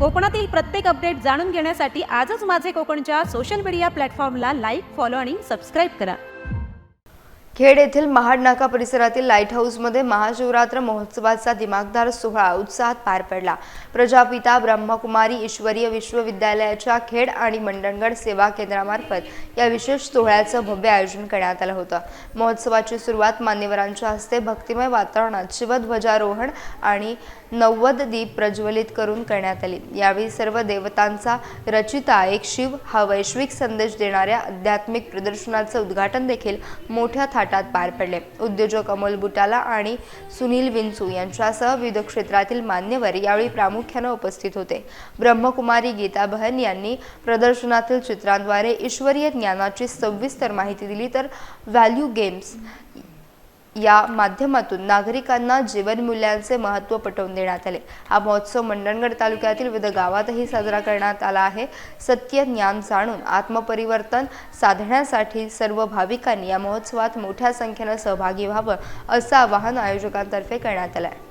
कोकणातील प्रत्येक अपडेट जाणून घेण्यासाठी आजच माझे कोकणच्या सोशल मीडिया प्लॅटफॉर्मला लाईक, फॉलो आणि सबस्क्राईब करा। खेड येथील महाड नाका परिसरातील लाईट हाऊसमध्ये महाशिवरात्र महोत्सवाचा दिमाखदार सोहळा उत्साहात पार पडला। प्रजापिता ब्रह्मकुमारी ईश्वरीय विश्वविद्यालयाच्या खेड आणि मंडणगड सेवा केंद्रामार्फत या विशेष सोहळ्याचं भव्य आयोजन करण्यात आलं होतं। महोत्सवाची सुरुवात मान्यवरांच्या हस्ते भक्तिमय वातावरणात शिवध्वजारोहण आणि 90 दीप प्रज्वलित करून करण्यात आली। यावेळी सर्व देवतांचा रचिता एक शिव हा वैश्विक संदेश देणाऱ्या आध्यात्मिक प्रदर्शनाचं उद्घाटन देखील मोठ्या थाटात पार पडले। उद्योजक अमोल बुटाला आणि सुनील विंचू यांच्यासह विविध क्षेत्रातील मान्यवर यावेळी प्रामुख्याने उपस्थित होते। ब्रह्मकुमारी गीता बहन यांनी प्रदर्शनातील चित्रांद्वारे ईश्वरीय ज्ञानाची सविस्तर माहिती दिली, तर व्हॅल्यू गेम्स या माध्यमातून नागरिकांना जीवनमूल्यांचे महत्त्व पटवून देण्यात आले। हा महोत्सव मंडणगड तालुक्यातील विविध गावातही साजरा करण्यात आला आहे। सत्य ज्ञान जाणून आत्मपरिवर्तन साधण्यासाठी सर्व भाविकांनी या महोत्सवात मोठ्या संख्येने सहभागी व्हावं असं आवाहन आयोजकांतर्फे करण्यात आलं आहे।